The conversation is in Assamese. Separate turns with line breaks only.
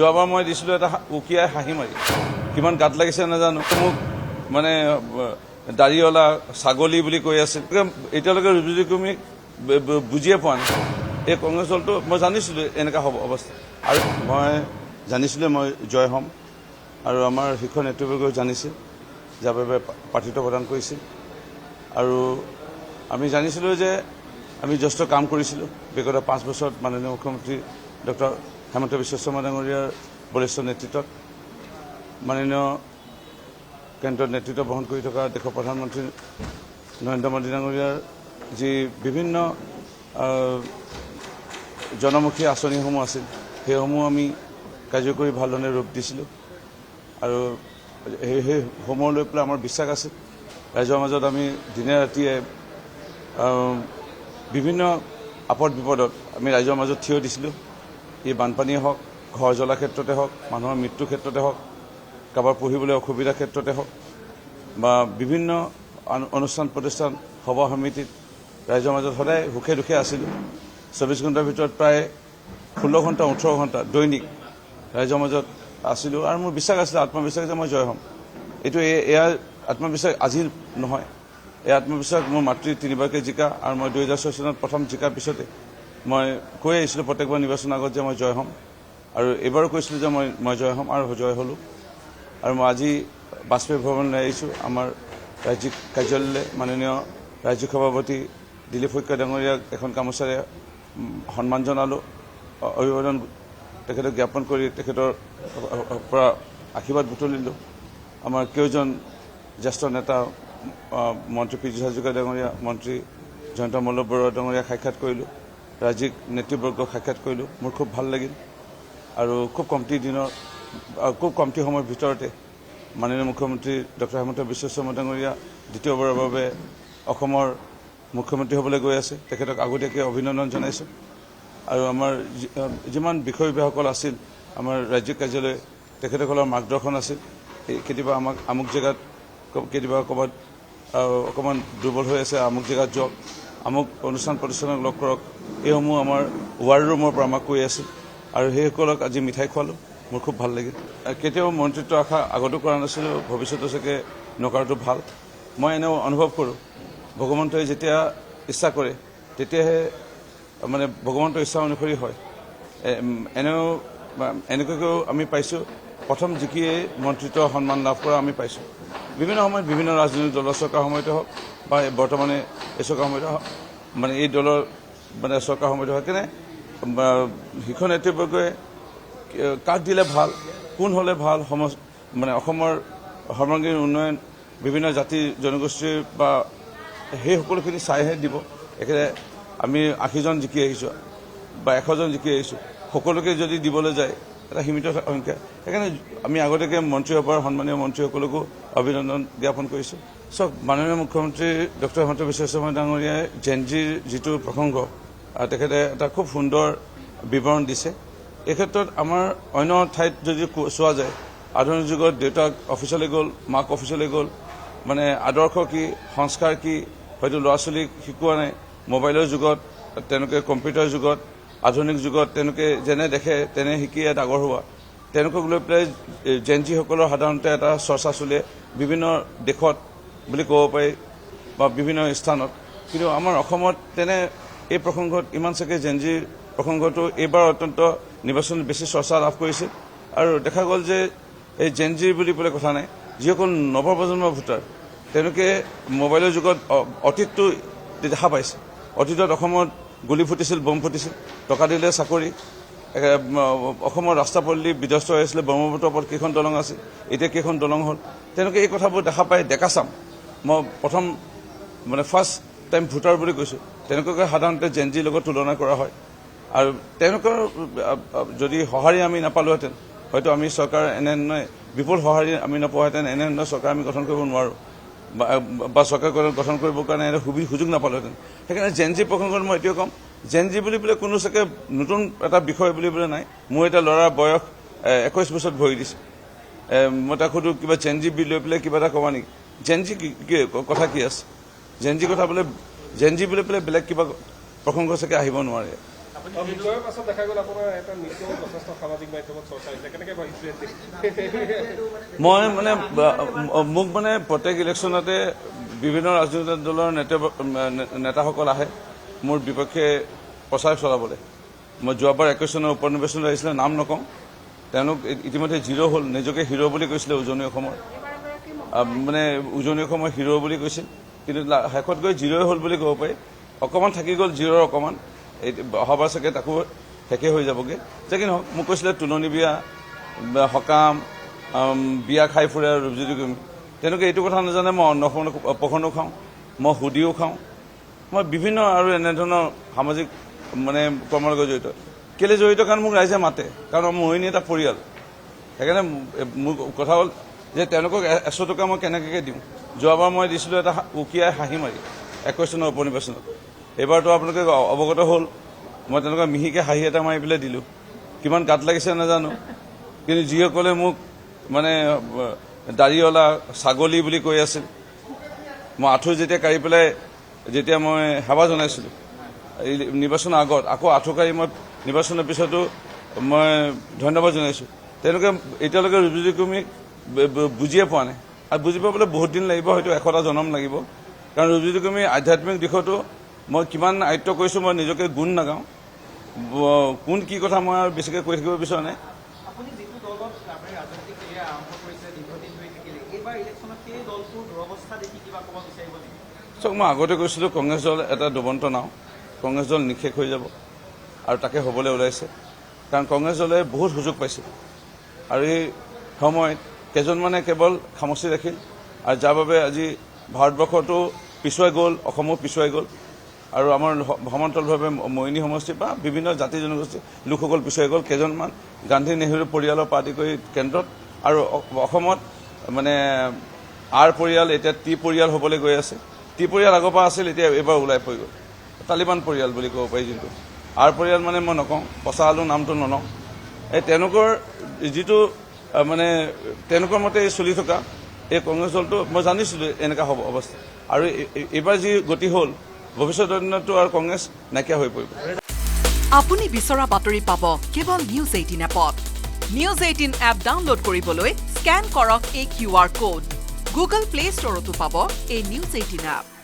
যোৱাবাৰ মই দিছিলোঁ এটা উকিয়াই হাঁহি মাৰি কিমান গাত লাগিছে নাজানো মোক মানে দাড়িঅলা ছাগলী বুলি কৈ আছিল এতিয়ালৈকে ৰুজুকি কমি বুজিয়ে পোৱা নাই এই কংগ্ৰেছ দলটো মই জানিছিলোঁ এনেকুৱা হ'ব অৱস্থা আৰু মই জানিছিলোঁ মই জয় হ'ম আৰু আমাৰ শীৰ্ষ নেতৃবৰ্গই জানিছিল যাৰ বাবে প্ৰাৰ্থিত্ব প্ৰদান কৰিছিল আৰু আমি জানিছিলোঁ যে আমি যথেষ্ট কাম কৰিছিলোঁ বিগত 5 বছৰত মাননীয় মুখ্যমন্ত্ৰী ডক্টৰ হেমন্ত বিশ্ব শৰ্মা ডাঙৰীয়াৰ বলিষ্ঠ নেতৃত্বত মাননীয় কেন্দ্ৰৰ নেতৃত্ব বহন কৰি থকা দেশৰ প্ৰধানমন্ত্ৰী নৰেন্দ্ৰ মোদী ডাঙৰীয়াৰ যি বিভিন্ন জনমুখী আঁচনিসমূহ আছিল সেইসমূহ আমি কাৰ্যকৰী ভালধৰণে ৰূপ দিছিলোঁ আৰু সেই সমূহ লৈ পেলাই আমাৰ বিশ্বাস আছিল ৰাইজৰ মাজত আমি দিনে ৰাতিয়ে বিভিন্ন আপদ বিপদত আমি ৰাইজৰ মাজত থিয় দিছিলোঁ এই বানপানীয়ে হওক ঘৰ জ্বলা ক্ষেত্ৰতে হওক মানুহৰ মৃত্যুৰ ক্ষেত্ৰতে হওক কাৰোবাৰ পঢ়িবলৈ অসুবিধাৰ ক্ষেত্ৰতে হওক বা বিভিন্ন অনুষ্ঠান প্ৰতিষ্ঠান সভা সমিতিত ৰাইজৰ মাজত সদায় সুখে দুখে আছিলোঁ 24 ঘণ্টাৰ ভিতৰত প্ৰায় 16 ঘণ্টা 18 ঘণ্টা দৈনিক ৰাইজৰ মাজত আছিলোঁ আৰু মোৰ বিশ্বাস আছিল আত্মবিশ্বাস যে মই জয় হ'ম এইটো এয়া আত্মবিশ্বাস আজি নহয় এই আত্মবিশ্বাস মোৰ মাতৃ 3বাৰকৈ জিকা আৰু মই 2006 চনত প্ৰথম জিকাৰ পিছতে মই কৈ আহিছিলোঁ প্ৰত্যেকবাৰ নিৰ্বাচনৰ আগত যে মই জয় হ'ম আৰু এইবাৰো কৈছিলোঁ যে মই জয় হ'ম আৰু জয় হ'লোঁ আৰু মই আজি বাজপেয়ী ভৱনলৈ আহিছোঁ আমাৰ ৰাজ্যিক কাৰ্যালয়লৈ মাননীয় ৰাজ্যিক সভাপতি দিলীপ শইকীয়া ডাঙৰীয়াক এখন গামোচাৰে সন্মান জনালোঁ অভিবাদন তেখেতক জ্ঞাপন কৰি তেখেতৰ পৰা আশীৰ্বাদ বুটলিলোঁ আমাৰ কেইজন জ্যেষ্ঠ নেতা মন্ত্ৰী পীযুষ হাজৰিকা ডাঙৰীয়া মন্ত্ৰী জয়ন্ত মল্ল বৰুৱা ডাঙৰীয়াক সাক্ষাৎ কৰিলোঁ ৰাজ্যিক নেতৃবৰ্গক সাক্ষাৎ কৰিলোঁ মোৰ খুব ভাল লাগিল আৰু খুব কমটি সময়ৰ ভিতৰতে মাননীয় মুখ্যমন্ত্ৰী ডক্টৰ হেমন্ত বিশ্ব শৰ্মা ডাঙৰীয়া দ্বিতীয়বাৰৰ বাবে অসমৰ মুখ্যমন্ত্ৰী হ'বলৈ গৈ আছে তেখেতক আগতীয়াকৈ অভিনন্দন জনাইছোঁ আৰু আমাৰ যিমান বিষয় বিভাগসকল আছিল আমাৰ ৰাজ্যিক কাৰ্যালয় তেখেতসকলৰ মাৰ্গদৰ্শন আছিল কেতিয়াবা আমাক আমুক জেগাত কেতিয়াবা ক'ৰবাত অকণমান দুৰ্বল হৈ আছে আমুক জেগাত যাওক আমুক অনুষ্ঠান প্ৰতিষ্ঠানক লগ কৰক এইসমূহ আমাৰ ৱাৰ ৰুমৰ পৰা আমাক কৈ আছিল আৰু সেইসকলক আজি মিঠাই খোৱালোঁ মোৰ খুব ভাল লাগিল কেতিয়াও মন্ত্ৰিত্ব আশা আগতো কৰা নাছিলোঁ ভৱিষ্যতে চাগে নকৰাটো ভাল মই এনেও অনুভৱ কৰোঁ ভগৱন্তই যেতিয়া ইচ্ছা কৰে তেতিয়াহে মানে ভগৱন্তৰ ইচ্ছা অনুসৰি হয় এনেকুৱাকৈও আমি পাইছোঁ প্ৰথম জিকিয়ে মন্ত্ৰিত্ব সন্মান লাভ কৰা আমি পাইছোঁ বিভিন্ন সময়ত বিভিন্ন ৰাজনৈতিক দলৰ চৰকাৰ সময়তে হওক বা বৰ্তমানে এই চৰকাৰ সময়তে হওক মানে এই দলৰ মানে চৰকাৰ সময়তে হওক কেনে শীৰ্ষ নেতৃবৰ্গই কাক দিলে ভাল কোন হ'লে ভাল মানে অসমৰ সৰ্বাংগীন উন্নয়ন বিভিন্ন জাতি জনগোষ্ঠীৰ বা সেই সকলোখিনি চাইহে দিব একেবাৰে আমি 80জন জিকি আহিছোঁ বা 100জন জিকি আহিছোঁ সকলোকে যদি দিবলৈ যায় এটা সীমিত সংখ্যা সেইকাৰণে আমি আগতীয়াকৈ মন্ত্ৰী সভাৰ সন্মানীয় মন্ত্ৰীসকলকো অভিনন্দন জ্ঞাপন কৰিছোঁ চাওক মাননীয় মুখ্যমন্ত্ৰী ডক্টৰ হেমন্ত বিশ্ব শৰ্মা ডাঙৰীয়াই জেনজিৰ যিটো প্ৰসংগ তেখেতে এটা খুব সুন্দৰ বিৱৰণ দিছে এই ক্ষেত্ৰত আমাৰ অন্য ঠাইত যদি চোৱা যায় আধুনিক যুগত দেউতাক অফিচলৈ গ'ল মাক অফিচলৈ গ'ল মানে আদৰ্শ কি সংস্কাৰ কি হয়তো ল'ৰা ছোৱালীক শিকোৱা নাই মোবাইলৰ যুগত তেওঁলোকে কম্পিউটাৰ যুগত আধুনিক যুগত তেওঁলোকে যেনে দেখে তেনে শিকি ইয়াত ডাঙৰ হোৱা তেওঁলোকক লৈ পেলাই জেনজিসকলৰ সাধাৰণতে এটা চৰ্চা চলে বিভিন্ন দেশত বুলি ক'ব পাৰি বা বিভিন্ন স্থানত কিন্তু আমাৰ অসমত তেনে এই প্ৰসংগত ইমান চাগে জেনজিৰ প্ৰসংগটো এইবাৰ অত্যন্ত নিৰ্বাচনত বেছি চৰ্চা লাভ কৰিছে আৰু দেখা গ'ল যে এই জেনজি বুলি পেলাই কথা নাই যিসকল নৱপ্ৰজন্মৰ ভোটাৰ তেওঁলোকে মোবাইলৰ যুগত অতীতটো দেখা পাইছে অতীতত অসমত গুলি ফুটিছিল বম ফুটিছিল টকা দিলে চাকৰি অসমৰ ৰাস্তা পদূলি বিধ্বস্ত হৈ আছিলে ব্ৰহ্মপুত্ৰৰ ওপৰত কেইখন দলং আছিল এতিয়া কেইখন দলং হ'ল তেওঁলোকে এই কথাবোৰ দেখা পাই ডেকা চাম মই প্ৰথম মানে ফাৰ্ষ্ট টাইম ভোটাৰ বুলি কৈছোঁ তেওঁলোকে সাধাৰণতে জেনজিৰ লগত তুলনা কৰা হয় আৰু তেওঁলোকৰ যদি সঁহাৰি আমি নাপালোহেঁতেন হয়তো আমি চৰকাৰ এনেধৰণে বিপুল সঁহাৰি আমি নাপাওঁহেঁতেন এনেধৰণৰ চৰকাৰ আমি গঠন কৰিব নোৱাৰোঁ বা চৰকাৰ গঠন কৰিবৰ কাৰণে এনে সুযোগ নাপালোহেঁতেন সেইকাৰণে জেনজি প্ৰসংগত মই এইটোৱে ক'ম জেনজি বুলি পেলাই কোনো চাগে নতুন এটা বিষয় বুলি পেলাই নাই মোৰ এটা ল'ৰাৰ বয়স 21 বছৰত ভৰি দিছে মই তাক সুধোঁ কিবা জেনজি লৈ পেলাই কিবা এটা ক'বা নেকি জেনজি কথা কি আছে জেনজি কথা বোলে জেনজি বুলি পেলাই বেলেগ কিবা প্ৰসংগ চাগে আহিব নোৱাৰে
বিজয়ৰ পাছত দেখা গ'ল আপোনাৰ এটা নৃত্য যথেষ্ট সামাজিক মাধ্যমত চৰ্চা হৈছে কেনেকৈ ভাবিছে
মই মানে মোক মানে প্ৰত্যেক ইলেকশ্যনতে বিভিন্ন ৰাজনৈতিক দলৰ নেতাসকল আহে মোৰ বিপক্ষে প্ৰচাৰ চলাবলৈ মই যোৱাবাৰ 21 চনৰ উপ নিৰ্বাচনত আহিছিলে নাম নকওঁ তেওঁলোক ইতিমধ্যে জিৰ' হ'ল নিজকে হিৰ' বুলি কৈছিলে উজনি অসমৰ মানে উজনি অসমৰ হিৰ' বুলি কৈছিল কিন্তু শেষত গৈ জিৰ'ই হ'ল বুলি ক'ব পাৰি অকণমান থাকি গ'ল জিৰ'ৰ অকণমান অহাবাৰ চাগে তাকো শেষে হৈ যাবগৈ যে কি নহওক মোক কৈছিলে তুলনি বিয়া সকাম বিয়া খাই ফুৰে ৰূপজ্যোতি কুৰ্মী তেওঁলোকে এইটো কথা নাজানে মই অন্নপ্ৰসন্ন খাওঁ মই সুদিও খাওঁ মই বিভিন্ন আৰু এনেধৰণৰ সামাজিক মানে কৰ্মৰ লগত জড়িত কেলৈ জড়িত কাৰণ মোক ৰাইজে মাতে কাৰণ মোহিনী এটা পৰিয়াল সেইকাৰণে মোৰ কথা হ'ল যে তেওঁলোকক 100 টকা মই কেনেকৈ দিওঁ যোৱাবাৰ মই দিছিলোঁ এটা উকিয়াই হাঁহি মাৰি 21 চনৰ উপ নিৰ্বাচনত এইবাৰতো আপোনালোকে অৱগত হ'ল মই তেনেকুৱা মিহিকৈ হাঁহি এটা মাৰি পেলাই দিলোঁ কিমান গাত লাগিছে নাজানো কিন্তু যিসকলে মোক মানে দাড়িঅলা ছাগলী বুলি কৈ আছিল মই আঁঠু যেতিয়া কাঢ়ি পেলাই যেতিয়া মই সেৱা জনাইছিলোঁ এই নিৰ্বাচনৰ আগত আকৌ আঁঠু কাঢ়ি মই নিৰ্বাচনৰ পিছতো মই ধন্যবাদ জনাইছোঁ তেওঁলোকে এতিয়ালৈকে ৰূপজ্যোতি কুৰ্মীক বুজিয়ে পোৱা নাই আৰু বুজি পাবলৈ বহুত দিন লাগিব হয়তো 100টা জনম লাগিব কাৰণ ৰূপজ্যোতি কুৰ্মী আধ্যাত্মিক দিশতো মই কিমান আয়ত্ব কৰিছোঁ মই নিজকে গুণ নাগাওঁ কোন কি কথা মই আৰু বেছিকৈ কৈ থাকিব বিচৰা নাই চাওক মই আগতে কৈছিলোঁ কংগ্ৰেছ দল এটা ডুবন্ত নাও কংগ্ৰেছ দল নিঃশেষ হৈ যাব আৰু তাকে হ'বলৈ ওলাইছে কাৰণ কংগ্ৰেছ দলে বহুত সুযোগ পাইছিল আৰু এই সময়ত কেইজনমানে কেৱল খামুচি ৰাখিল আৰু যাৰ বাবে আজি ভাৰতবৰ্ষতো পিছুৱাই গ'ল অসমো পিছুৱাই গ'ল আৰু আমাৰ সমান্তৰালভাৱে মৰিনী সমষ্টি বা বিভিন্ন জাতি জনগোষ্ঠী লোকসকল পিছুৱাই গ'ল কেইজনমান গান্ধী নেহৰু পৰিয়ালৰ পৰা আদি কৰি কেন্দ্ৰত আৰু অসমত মানে আৰ পৰিয়াল এতিয়া টি পৰিয়াল হ'বলৈ গৈ আছে টি পৰিয়াল আগৰ পৰা আছিল এতিয়া এইবাৰ ওলাই পৰি গ'ল তালিবান পৰিয়াল বুলি ক'ব পাৰি যোনটো আৰ পৰিয়াল মানে মই নকওঁ পচা আলু নামটো নলওঁ এই তেওঁলোকৰ যিটো মানে তেওঁলোকৰ মতে চলি থকা এই কংগ্ৰেছ দলটো মই জানিছিলোঁ এনেকুৱা হ'ব অৱস্থা আৰু এইবাৰ যি গতি হ'ল ভৱিষ্যত দিনতো আৰু কংগ্ৰেছ নাইকিয়া হৈ পৰিব
আপুনি বিচৰা বাতৰি পাব কেৱল নিউজ 18 এপত নিউজ 18 এপ ডাউনলোড কৰিবলৈ স্কেন কৰক এই QR কোড গুগল প্লে ষ্টৰতো পাব এই নিউজ 18 এপ